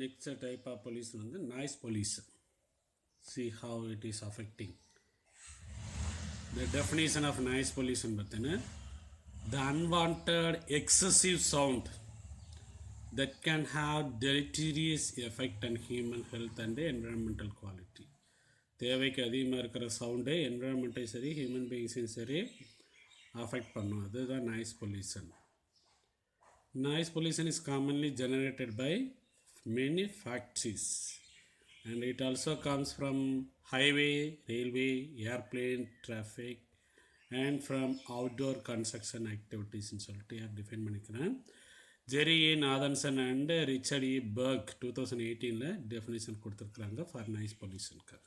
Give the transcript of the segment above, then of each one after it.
Next type of pollution வந்து noise pollution. See how it is affecting. The definition of noise pollution பார்த்தீங்கன்னா the unwanted excessive sound that can have deleterious effect on human health and environmental quality. தேவைக்கு அதிகமாக இருக்கிற sound என்விரான்மெண்ட்டையும் சரி human பீயிங்ஸையும் சரி affect பண்ணும். அதுதான் noise pollution. Noise pollution is commonly generated by many factories and it also comes from highway, railway, airplane traffic and from outdoor construction activities ன்னு சொல்லிட்டு யார் டிஃபைன் பண்ணிக்கிறேன். Jerry A Nathanson and Richard E Burke 2018 definition கொடுத்துருக்குறாங்க for noise பொல்யூஷனுக்கு.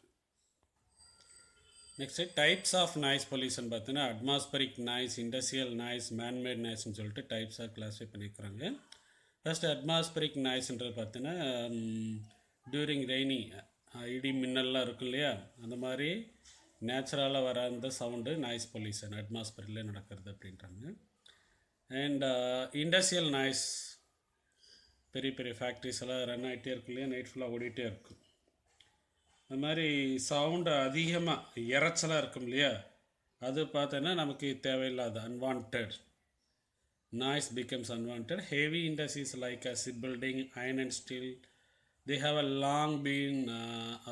Next types of noise pollution பார்த்தீங்கன்னா atmospheric noise, industrial noise, manmade நாய்ஸ்ன்னு சொல்லிட்டு டைப்ஸாக கிளாஸிஃபை பண்ணியிருக்கிறாங்க. ஃபஸ்ட்டு அட்மாஸ்பரிக் நாய்ஸ்ன்றது பார்த்தீங்கன்னா டியூரிங் ரெய்னி இடி மின்னல்லாம் இருக்கும் இல்லையா, அந்த மாதிரி நேச்சுரலாக வர அந்த சவுண்டு நாய்ஸ் பொல்யூஷன் அட்மாஸ்பரிக்கில் நடக்கிறது அப்படின்றாங்க. அண்ட் இண்டஸ்ட்ரியல் நாய்ஸ் பெரிய பெரிய ஃபேக்ட்ரிஸ் எல்லாம் ரன் ஆகிட்டே இருக்கும் இல்லையா, நைட் ஃபுல்லாக ஓடிட்டே இருக்கும். அது மாதிரி சவுண்டு அதிகமாக இறைச்சலாக இருக்கும் இல்லையா, அது பார்த்தோன்னா நமக்கு தேவையில்லாத unwanted noise becomes unwanted. Heavy industries like ship building, iron and steel, they have a long been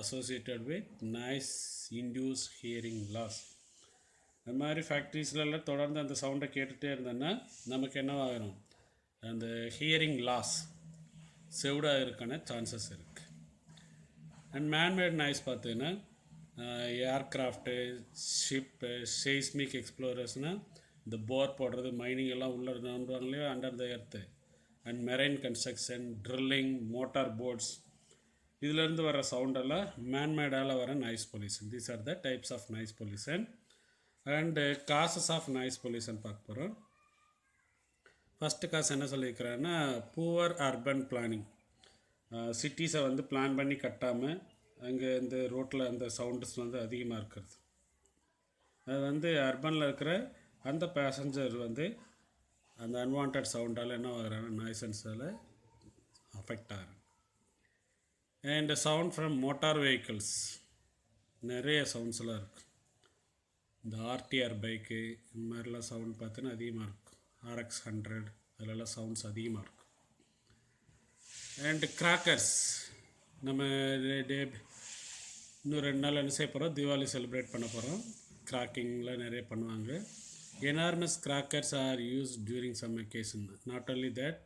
associated with noise induced hearing loss. அது மாதிரி ஃபேக்ட்ரிஸ்லாம் தொடர்ந்து அந்த சவுண்டை கேட்டுகிட்டே இருந்தோன்னா நமக்கு என்னவாகணும், அந்த ஹியரிங் லாஸ் செவிடாக இருக்கான சான்சஸ் இருக்குது. அண்ட் மேன்மேட் நாய்ஸ் பார்த்தீங்கன்னா ஏர்க்ராஃப்ட்டு, ஷிப்பு, செய்ஸ்மிக் எக்ஸ்ப்ளோரர்ஸ்னால் இந்த போர் போடுறது, மைனிங் எல்லாம் உள்ளே நோண்டுவாங்க இல்லையா under the earth, and marine construction, drilling, motor boats, இதிலேருந்து வர சவுண்டெல்லாம் மேன்மேடால் வர noise pollution. These are the types of noise pollution. And causes of noise pollution பார்க்க போகிறோம். ஃபஸ்ட்டு காசு என்ன சொல்லியிருக்கிறேன்னா புவர் அர்பன் பிளானிங். சிட்டிஸை வந்து பிளான் பண்ணி கட்டாமல் அங்கே இந்த ரோட்டில் அந்த சவுண்ட்ஸ் வந்து அதிகமாக இருக்கிறது. அது வந்து அர்பனில் இருக்கிற அந்த பேசஞ்சர் வந்து அந்த அன்வான்ட் சவுண்டால் என்ன ஆகுறாங்க, நாய்ஸன்ஸால் அஃபெக்ட் ஆகிறாங்க. And sound from motor vehicles நிறைய சவுண்ட்ஸ்லாம் இருக்குது. இந்த ஆர்டிஆர் பைக்கு இந்த மாதிரிலாம் சவுண்ட் பார்த்தோன்னா அதிகமாக இருக்கும். RX 100 அதிலெல்லாம் சவுண்ட்ஸ் அதிகமாக இருக்கும். அண்ட் கிராக்கர்ஸ் நம்ம இன்னும் 2 நாள் என்ன செய்ய போகிறோம், தீபாவளி செலிப்ரேட் பண்ண போகிறோம். கிராக்கிங்லாம் நிறைய பண்ணுவாங்க. Enormous crackers are use during some occasion. Not only that,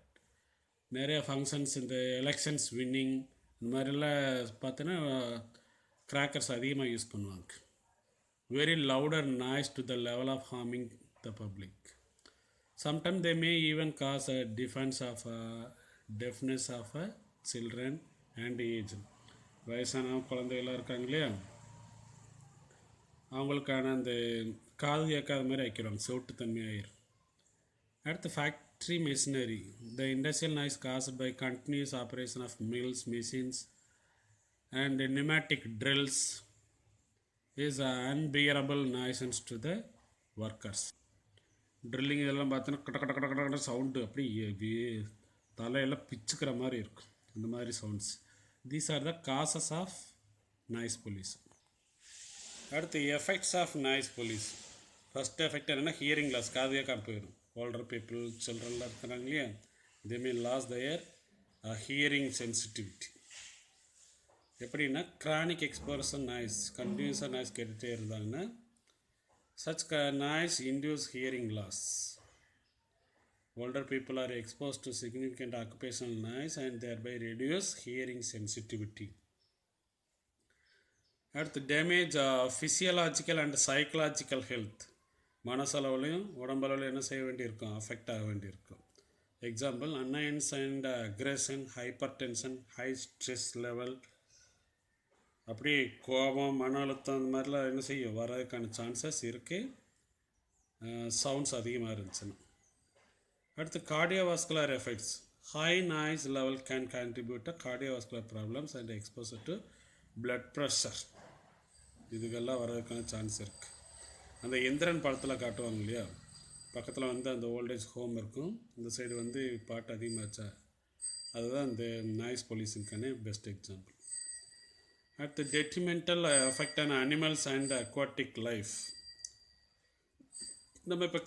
நிறைய ஃபங்க்ஷன்ஸ் இந்த எலெக்ஷன்ஸ் வின்னிங் இந்த மாதிரிலாம் பார்த்தோன்னா கிராக்கர்ஸ் அதிகமாக யூஸ் பண்ணுவாங்க. Very louder noise to the level of harming the public. Sometime they may even cause a defence of deafness of a children and age. வயசான குழந்தைகளாக இருக்காங்க இல்லையா, அவங்களுக்கான அந்த காது கேட்காத மாதிரி ஆக்கிடுவாங்க, செவுட்டுத்தன்மை ஆயிரும். அடுத்து factory machinery. The industrial noise caused by continuous operation of mills, machines and pneumatic drills is unbearable nuisance to the workers. Drilling இதெல்லாம் பார்த்தோன்னா கட்ட கட்ட கட்ட கட்ட சவுண்டு அப்படி தலையெல்லாம் பிச்சுக்கிற மாதிரி இருக்கும், அந்த மாதிரி sounds. These are the causes of noise pollution. அடுத்து effects of noise pollution. First effect என்னென்னா ஹியரிங் லாஸ், காது கேட்காம போயிடும். ஓல்டர் பீப்புள், சில்ட்ரன்லாம் இருக்கிறாங்க இல்லையா, they may lose their hearing sensitivity. எப்படின்னா கிரானிக் எக்ஸ்போரேஷன் நாய்ஸ், கண்டினியூஸாக நாய்ஸ் கேட்டுகிட்டே இருந்தாங்கன்னா such noise induce hearing loss. Older people are exposed to significant occupational noise and thereby reduce hearing sensitivity. அடுத்து damage physiological and psychological health. மனசளவுலையும் உடம்பளவுலையும் என்ன செய்ய வேண்டியிருக்கும், அஃபெக்ட் ஆக வேண்டியிருக்கும். Example annoyance and aggression, hypertension, high stress level, அப்படி கோபம், மன அழுத்தம் அந்த மாதிரிலாம் என்ன செய்யும் வரதுக்கான சான்சஸ் இருக்குது சவுண்ட்ஸ் அதிகமாக இருந்துச்சுன்னா. அடுத்து cardiovascular effects. High noise level can contribute cardiovascular problems and exposure to blood pressure. இதுக்கெல்லாம் வரதுக்கான சான்ஸ் இருக்குது. அந்த எந்திரன் படத்தில் காட்டுவாங்க இல்லையா, பக்கத்தில் வந்து அந்த ஓல்டேஜ் ஹோம் இருக்கும், இந்த சைடு வந்து பாட்டு அதிகமாச்சா அதுதான் இந்த நாய்ஸ் பொல்யூஷனுக்கான பெஸ்ட் எக்ஸாம்பிள். அடுத்து detrimental effect on animals and aquatic life. நம்ம இப்போ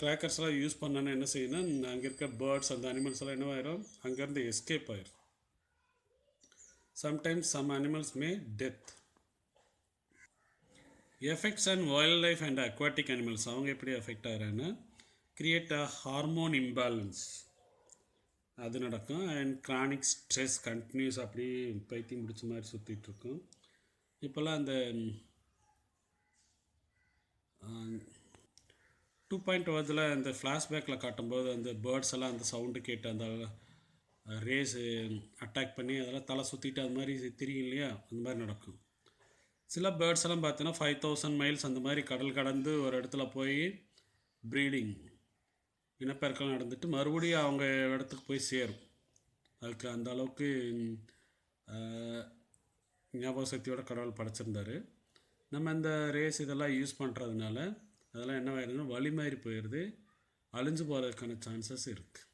கிராக்கர்ஸ்லாம் யூஸ் பண்ணோன்னா என்ன செய்யணும், அங்கே இருக்க பேர்ட்ஸ் அந்த அனிமல்ஸ் எல்லாம் என்னவாயிரும், அங்கேருந்து எஸ்கேப் ஆயிரும். Sometimes some animals may death. Effects and wildlife and aquatic animals அவங்க எப்படி எஃபெக்ட் ஆகிறாங்கன்னா, கிரியேட் அ ஹார்மோன் இம்பேலன்ஸ் அது நடக்கும். அண்ட் கிரானிக் ஸ்ட்ரெஸ் கண்டினியூஸ் அப்படி பைத்தியம் பிடிச்ச மாதிரி சுற்றிட்டுருக்கும். இப்போல்லாம் அந்த 2.0 அந்த ஃப்ளாஷ்பேக்கில் காட்டும்போது அந்த பேர்ட்ஸ் எல்லாம் அந்த சவுண்டு கேட்டு அந்த ரேஸு அட்டாக் பண்ணி அதெல்லாம் தலை சுற்றிட்டு அது மாதிரி தெரியும் இல்லையா, அந்த மாதிரி நடக்கும். சில பேர்ட்ஸ் எல்லாம் பார்த்தீங்கன்னா 5000 மைல்ஸ் அந்த மாதிரி கடல் கடந்து ஒரு இடத்துல போய் ப்ரீடிங் இனப்பெருக்கம் நடந்துட்டு மறுபடியும் அவங்க இடத்துக்கு போய் சேரும். அதுக்கு அந்த அளவுக்கு ஞாபக சக்தியோட கடவுள் படைச்சிருந்தார். நம்ம இந்த ரேஸ் இதெல்லாம் யூஸ் பண்ணுறதுனால அதெல்லாம் என்ன ஆயிடுதுன்னா வழி மாதிரி போயிடுது, அழிஞ்சு போகிறதுக்கான சான்சஸ் இருக்குது.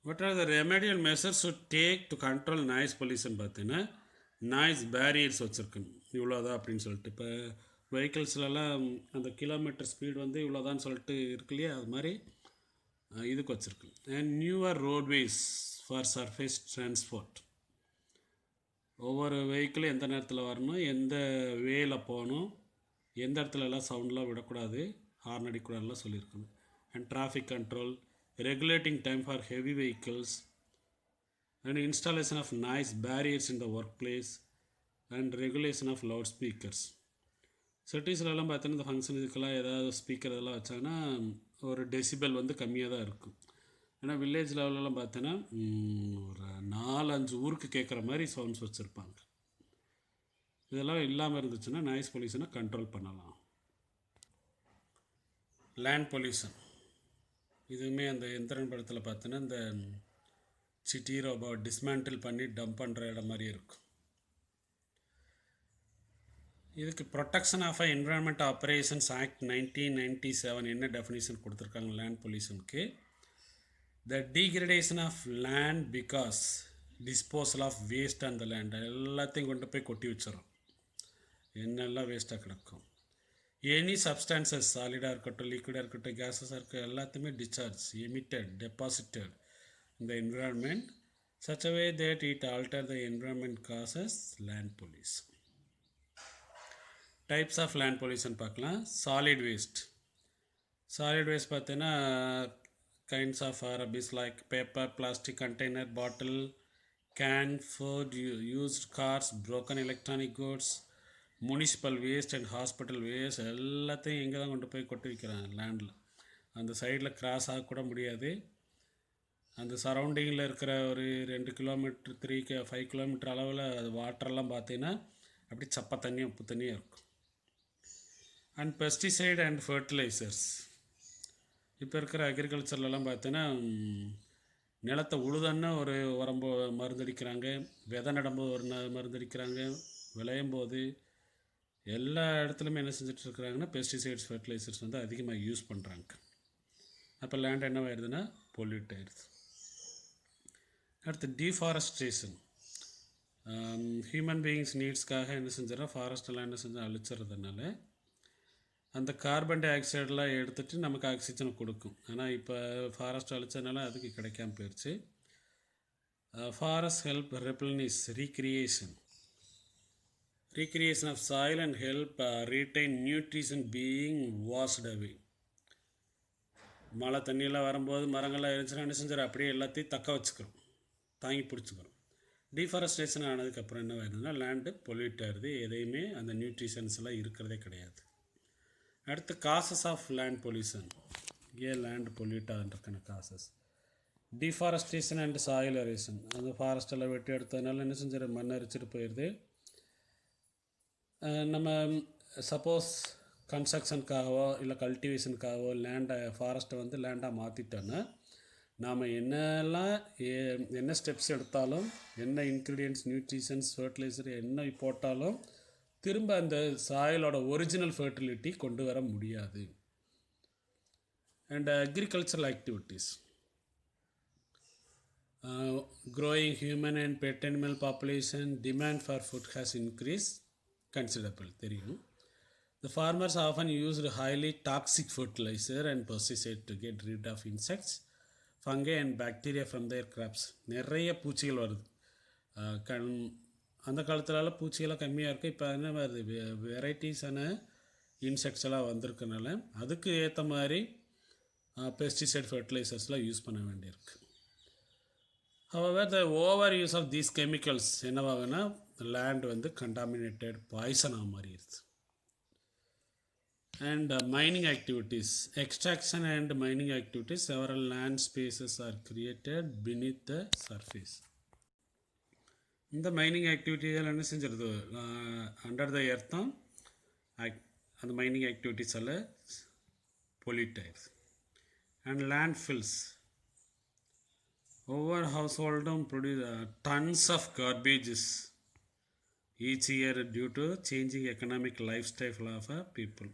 What are the remedial measures to take to control noise pollution பார்த்தீங்கன்னா, நாய்ஸ் பேரியர்ஸ் வச்சுருக்கணும். இவ்வளோதான் அப்படின்னு சொல்லிட்டு இப்போ வெஹிக்கிள்ஸ்லலாம் அந்த கிலோமீட்டர் ஸ்பீடு வந்து இவ்வளோதான்னு சொல்லிட்டு இருக்கு இல்லையா, அது மாதிரி இதுக்கு வச்சுருக்கணும். And newer roadways for surface transport. ஒவ்வொரு வெஹிக்கிளும் எந்த நேரத்தில் வரணும், எந்த வேல போகணும், எந்த இடத்துல எல்லாம் சவுண்ட்லாம் விடக்கூடாது, ஹார்ன் அடிக்கூடாதுலாம் சொல்லியிருக்கணும். And traffic control, regulating time for heavy vehicles, and installation of noise barriers in the workplace, and regulation of loudspeakers. சிட்டிஸ்லலாம் பார்த்தீங்கன்னா இந்த ஃபங்க்ஷன் இதுக்கெல்லாம் ஏதாவது ஸ்பீக்கர் இதெல்லாம் வச்சாங்கன்னா ஒரு டெசிபல் வந்து கம்மியாக தான் இருக்கும். ஏன்னா வில்லேஜ் லெவலெலாம் பார்த்தோன்னா ஒரு 4-5 ஊருக்கு கேட்குற மாதிரி சவுண்ட்ஸ் வச்சுருப்பாங்க. இதெல்லாம் இல்லாமல் இருந்துச்சுன்னா நாய்ஸ் பொல்யூஷனை கண்ட்ரோல் பண்ணலாம். லேண்ட் பொல்யூஷன் இதுவுமே அந்த எந்திரன் படத்தில் பார்த்தோன்னா இந்த சிட்டி ரோபோ டிஸ்மேண்டில் பண்ணி டம்ப் பண்ணுற இடம் மாதிரி இருக்கும். இதுக்கு protection of environment operations act 1997 என்ன டெஃபினிஷன் கொடுத்துருக்காங்க லேண்ட் பொல்யூஷனுக்கு. The degradation of land because disposal of waste on the land. எல்லாத்தையும் கொண்டு போய் கொட்டி வச்சிடும், என்னெல்லாம் வேஸ்ட்டாக கிடக்கும். எனி சப்ஸ்டான்சஸ் சாலிடாக இருக்கட்டும், லிக்விடாக இருக்கட்டும், கேஸஸாக இருக்கட்டும், எல்லாத்தையுமே டிஸ்சார்ஜ் எமிட்டட் டெபாசிட்டட் இந்த environment such a way that it alter the environment causes land pollution. Types of land pollution பார்க்கலாம். Solid waste. சாலிட் வேஸ்ட் பார்த்தீங்கன்னா kinds of rubbish like paper, plastic container, bottle, can, food, used cars, broken electronic goods, municipal waste and hospital waste எல்லாத்தையும் எங்கே தான் கொண்டு போய் கொட்டி வைக்கிறாங்க லேண்டில். அந்த சைடில் கிராஸ் ஆகக்கூட முடியாது. அந்த சரௌண்டிங்கில் இருக்கிற ஒரு 2 கிலோமீட்டர் 5 கிலோமீட்டர் அளவில் அது வாட்டரெல்லாம் பார்த்தீங்கன்னா அப்படி சப்பை தண்ணி உப்பு தண்ணியாக இருக்கும். And pesticide and fertilisers. இப்போ இருக்கிற அக்ரிகல்ச்சர்லலாம் பார்த்தீங்கன்னா நிலத்தை உழுதன்னா ஒரு உரம்போ மருந்தடிக்கிறாங்க, விதை நடும்போது ஒரு மருந்தடிக்கிறாங்க, விளையும் போது எல்லா இடத்துலையுமே என்ன செஞ்சிட்ருக்குறாங்கன்னா பெஸ்டிசைட்ஸ் ஃபர்டிலைசர்ஸ் வந்து அதிகமாக யூஸ் பண்ணுறாங்க. அப்போ லேண்ட் என்னவாயிடுதுன்னா பொல்யூட் ஆயிடுது. அடுத்து டீஃபாரஸ்ட்ரேஷன். ஹியூமன் பீயிங்ஸ் நீட்ஸ்க்காக என்ன செஞ்சிடறோம், ஃபாரஸ்டெல்லாம் என்ன செஞ்சால் அழிச்சிட்றதுனால அந்த கார்பன் டை ஆக்சைடெலாம் எடுத்துகிட்டு நமக்கு ஆக்சிஜனை கொடுக்கும். ஆனால் இப்போ ஃபாரஸ்ட் அழிச்சதுனால அதுக்கு கிடைக்காம போயிடுச்சு. Forest help replenish recreation of soil and help retain nutrition being washed away. மழை தண்ணியெல்லாம் வரும்போது மரங்கள்லாம் இருந்துச்சுன்னா என்ன செஞ்சிடும், அப்படியே எல்லாத்தையும் தக்க வச்சுக்கிறோம், தாங்கி பிடிச்சிக்கிறோம். டீஃபாரஸ்ட்ரேஷன் ஆனதுக்கப்புறம் என்ன ஆயிடுதுன்னா லேண்டு பொல்யூட் ஆகிடுது, எதையுமே அந்த நியூட்ரிஷன்ஸ் எல்லாம் இருக்கிறதே கிடையாது. அடுத்து காசஸ் ஆஃப் லேண்ட் பொல்யூஷன். ஏன் லேண்ட் பொல்யூட் ஆகின்றதுக்கான causes. Deforestation and soil erosion. அந்த ஃபாரஸ்டெல்லாம் வெட்டி எடுத்ததுனால என்ன செஞ்சிடும், மண் அரிச்சிட்டு போயிடுது. நம்ம சப்போஸ் கன்ஸ்ட்ரக்ஷனுக்காகவோ இல்லை கல்டிவேஷனுக்காகவோ ஃபாரஸ்ட்டை வந்து லேண்டாக மாற்றிட்டோன்னா நாம் என்ன ஸ்டெப்ஸ் எடுத்தாலும், என்ன இன்க்ரீடியன்ட்ஸ், நியூட்ரிஷன்ஸ், ஃபர்டிலைசர் என்ன போட்டாலும் திரும்ப அந்த சாயிலோட ஒரிஜினல் ஃபர்டிலிட்டி கொண்டு வர முடியாது. And agricultural activities. growing human and pet animal population, demand for food has increased considerable. தெரியும். The farmers often used highly toxic fertilizer and pesticide to get rid of insects, fungi and bacteria from their crops. நிறைய பூச்சிகள் வருது. அந்த காலத்துலலாம் பூச்சியெல்லாம் கம்மியாக இருக்குது. இப்போ என்ன வருது, வெரைட்டிஸான இன்செக்ட்ஸ் எல்லாம் வந்திருக்கனால அதுக்கு ஏற்ற மாதிரி பெஸ்டிசைட் ஃபர்டிலைசர்ஸ்லாம் யூஸ் பண்ண வேண்டியிருக்கு. However, the over use of these chemicals என்னவாகுன்னா லேண்ட் வந்து கண்டாமினேட்டட் பாய்சனாக மாறிடுது. And mining activities, extraction and mining activities, several land spaces are created beneath the surface. இந்த மைனிங் ஆக்டிவிட்டிகள் என்ன செஞ்சிருது, அண்டர் த எர்த்தும் அந்த மைனிங் ஆக்டிவிட்டீஸ் எல்லாம் பொல்யூட் ஆயிடுது. அண்ட் லேண்ட் ஃபில்ஸ், ஒவ்வொரு ஹவுஸ்ஹோல்டும் produce tons of garbages each year due to changing economic lifestyle of a people.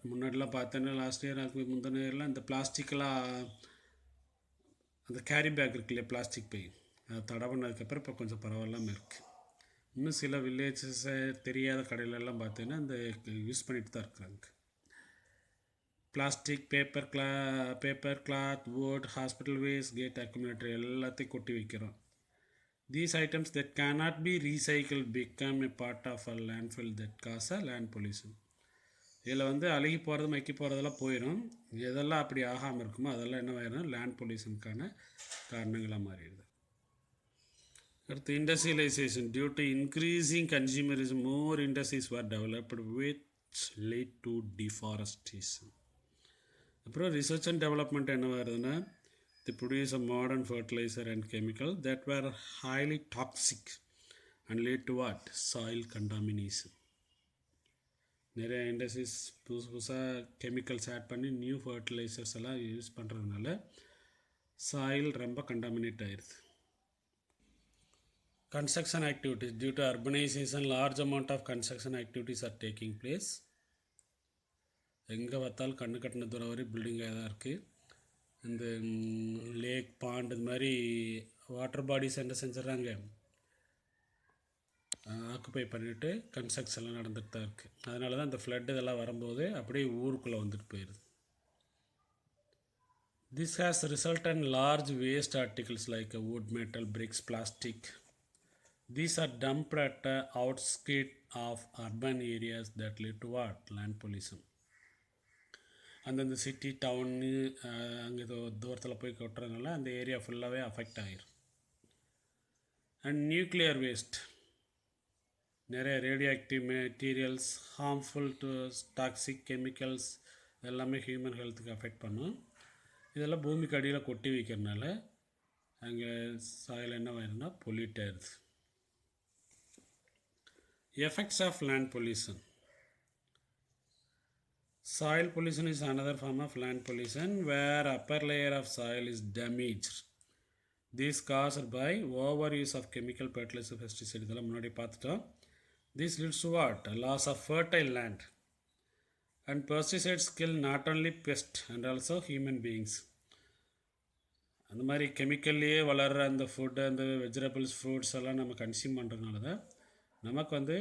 முன்னாடிலாம் பார்த்தோன்னா லாஸ்ட் இயர் அதுக்கு முந்தின இயர்லாம் இந்த பிளாஸ்டிக்கெலாம் அந்த கேரி பேக் இருக்கு இல்லையா, பிளாஸ்டிக் பை, அதை தடை பண்ணதுக்கப்புறம் இப்போ கொஞ்சம் பரவாயில்லாமல் இருக்குது. இன்னும் சில வில்லேஜஸை தெரியாத கடையிலெல்லாம் பார்த்தீங்கன்னா இந்த யூஸ் பண்ணிட்டு தான் இருக்கிறாங்க. Plastic, paper cloth, wood, hospital waste, get accumulator எல்லாத்தையும் கொட்டி வைக்கிறோம். These items that cannot be recycled become a part of a landfill that cause a land pollution. இதில் வந்து அழுகி போகிறது, மக்கி போகிறதெல்லாம் போயிடும். எதெல்லாம் அப்படி ஆகாமல் இருக்குமோ அதெல்லாம் என்ன ஆயிடும், லேண்ட் பொல்யூஷனுக்கான காரணங்களாக மாறிடுது. அடுத்து industrialisation. Due to increasing consumerism more industries were developed which led to deforestation. அப்புறம் ரிசர்ச் அண்ட் டெவலப்மெண்ட் என்ன வருதுன்னா, they produce a modern fertilizer and chemical that were highly toxic and lead to what? Soil contamination. நிறைய industries புதுசாக chemicals add பண்ணி new fertilisers எல்லாம் use பண்ணுறதுனால soil ரொம்ப contaminate ஆயிடுது. Construction activities. Due to urbanization, large amount of construction activities are taking place. எங்கே பார்த்தாலும் கண்ணு கட்டின தூரம் வரை பில்டிங்காக தான் இருக்குது. இந்த லேக், பாண்ட், இது மாதிரி வாட்டர் பாடிஸ் என்ன செஞ்சிடறாங்க, ஆக்குப்பை பண்ணிவிட்டு கன்ஸ்ட்ரக்ஷன்லாம் நடந்துகிட்டு தான் இருக்குது. அதனால தான் இந்த ஃப்ளட் இதெல்லாம் வரும்போது அப்படியே ஊருக்குள்ளே வந்துட்டு போயிடுது. This has resulted in large waste articles like wood, metal, bricks, plastic. These are dumped at the outskirts of urban areas that lead to what? Land pollution. அந்தந்த சிட்டி, டவுன்னு அங்கே தூரத்தில் போய் கொட்டுறதுனால அந்த ஏரியா ஃபுல்லாகவே அஃபெக்ட் ஆகிரும். அண்ட் நியூக்ளியர் வேஸ்ட், நிறைய radio active materials, harmful to toxic chemicals எல்லாமே human ஹெல்த்துக்கு அஃபெக்ட் பண்ணும். இதெல்லாம் பூமிக்கு அடியில் கொட்டி வைக்கிறதுனால அங்கே சாயில் என்ன ஆயிருந்தா பொல்யூட் ஆயிடுது. Effects of land pollution. Soil pollution is another form of land pollution where upper layer of soil is damaged. This caused by overuse of chemical fertilizer, pesticide. இதெல்லாம் முன்னாடி பார்த்துட்டோம். This leads to what? A loss of fertile land. And pesticides kill not only pests and also human beings. அந்த மாதிரி கெமிக்கல்லையே வளர்கிற அந்த food, அந்த vegetables, fruits எல்லாம் நம்ம கன்சியூம் பண்ணுறதுனால தான் நமக்கு வந்து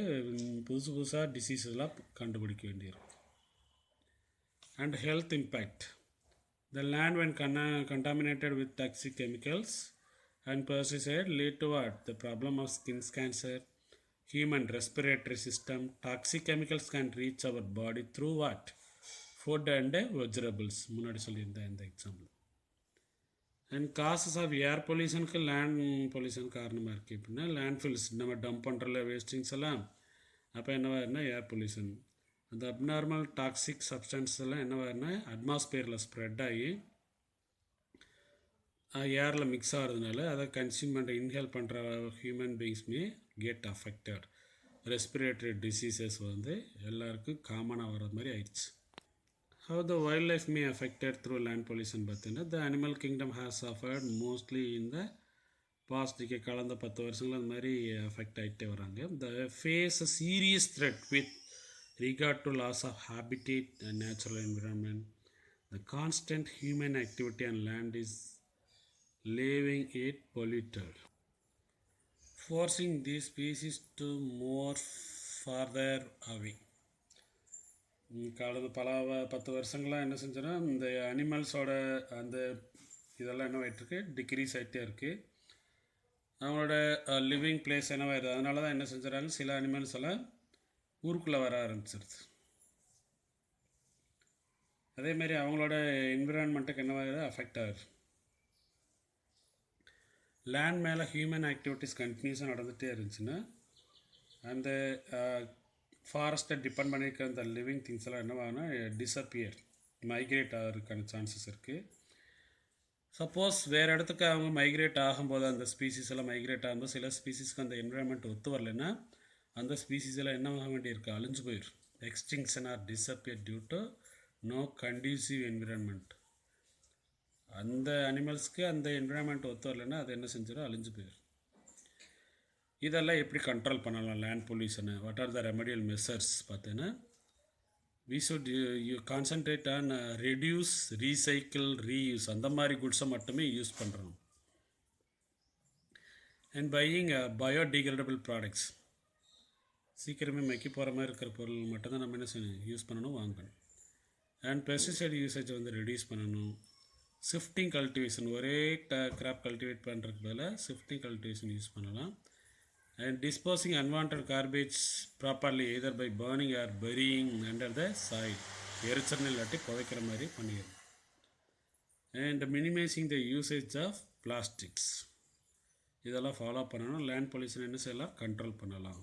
புதுசாக டிசீஸ் எல்லாம் கண்டுபிடிக்க வேண்டியிருக்கும். And health impact. The land when contaminated with toxic chemicals and pesticide lead to what? The problem of skin cancer, human respiratory system. Toxic chemicals can reach our body through what? Food and vegetables. முன்னாடி சொல்லியிருந்தேன் இந்த example. And causes of air பொல்யூஷனுக்கு land pollution காரணமாக இருக்குது. எப்படின்னா landfills நம்ம dump பண்ணுறல வேஸ்டிங்ஸ் எல்லாம் அப்போ என்னவாருன்னா ஏர் பொல்யூஷன். அந்த அப்நார்மல் டாக்ஸிக் சப்ஸ்டன்ஸ் எல்லாம் என்னவாருன்னா அட்மாஸ்பியரில் ஸ்ப்ரெட் ஆகி ஏரில் மிக்ஸ் ஆகிறதுனால அதை கன்சியூம் பண்ணுற, இன்ஹேல் பண்ணுற human beings may get affected. Respiratory diseases வந்து எல்லாருக்கும் காமனாக வர்ற மாதிரி ஆயிடுச்சு. How the wildlife may affected through land pollution பார்த்தீங்கன்னா, the animal kingdom has suffered mostly in the past decade. கடந்த 10 வருஷங்கள் அந்த மாதிரி அஃபெக்ட் ஆகிட்டே வராங்க. The face a serious threat with regard to loss of habitat and natural environment. The constant human activity on land is leaving it polluted, forcing these species to move farther away. கடந்த பல 10 வருஷங்களாக என்ன செஞ்சோன்னா இந்த அனிமல்ஸோட அந்த இதெல்லாம் என்ன ஆகிட்டுருக்கு, டிக்ரீஸ் ஆகிட்டே இருக்குது. அவங்களோட லிவிங் பிளேஸ் என்னவாயிடுது. அதனால தான் என்ன செஞ்சுறாங்க, சில அனிமல்ஸ் எல்லாம் ஊருக்குள்ளே வர ஆரம்பிச்சிருது. அதேமாரி அவங்களோட என்விரான்மெண்ட்டுக்கு என்னவாகுது, அஃபெக்ட் ஆகுது. லேண்ட் மேலே ஹியூமன் ஆக்டிவிட்டீஸ் கண்டினியூஸாக நடந்துகிட்டே இருந்துச்சுன்னா அந்த ஃபாரஸ்ட்டை டிபெண்ட் பண்ணியிருக்க அந்த லிவிங் திங்ஸ் எல்லாம் என்னவாகுனா டிஸப்பியர், மைக்ரேட் ஆகிறதுக்கான சான்சஸ் இருக்குது. சப்போஸ் வேறு இடத்துக்கு அவங்க மைக்ரேட் ஆகும்போது, அந்த ஸ்பீசிஸ் எல்லாம் மைக்ரேட் ஆகும்போது சில ஸ்பீசிஸ்க்கு அந்த என்விரான்மெண்ட் ஒத்து வரலைன்னா அந்த ஸ்பீசிஸ் எல்லாம் என்ன ஆக வேண்டியிருக்கு, அழிஞ்சு போயிடும். Extinction or disappear due to no conducive environment. அந்த அனிமல்ஸ்க்கு அந்த என்விரான்மெண்ட் ஒத்து வரலைன்னா அது என்ன செஞ்சிடும், அழிஞ்சு போயிடும். இதெல்லாம் எப்படி கண்ட்ரோல் பண்ணலாம் லேண்ட் பொல்யூஷனை, what are the remedial measures பார்த்தீங்கன்னா, we should concentrate on reduce, recycle, reuse அந்த மாதிரி குட்ஸை மட்டுமே யூஸ் பண்ணுறோம். அண்ட் பையிங் பயோடிகிரேடபிள் ப்ராடக்ட்ஸ், சீக்கிரமே மக்கி போகிற மாதிரி இருக்கிற பொருள் மட்டும்தான் நம்ம என்ன செய்யணும், யூஸ் பண்ணணும், வாங்கணும். அண்ட் பெஸ்டிசைட் யூசேஜை வந்து ரெடியூஸ் பண்ணணும். ஷிஃப்டிங் கல்டிவேஷன், ஒரே கிராப் கல்டிவேட் பண்ணுறதுக்கு பதிலாக ஷிஃப்டிங் கல்டிவேஷன் யூஸ் பண்ணலாம். And disposing unwanted garbage properly either by burning or burying under the soil, எரிச்சல் இல்லாட்டி புதைக்கிற மாதிரி பண்ணிடுது. And minimising the usage of plastics, இதெல்லாம் ஃபாலோ பண்ணணும். லேண்ட் பொல்யூஷன் என்ன செய்யலாம், கண்ட்ரோல் பண்ணலாம்.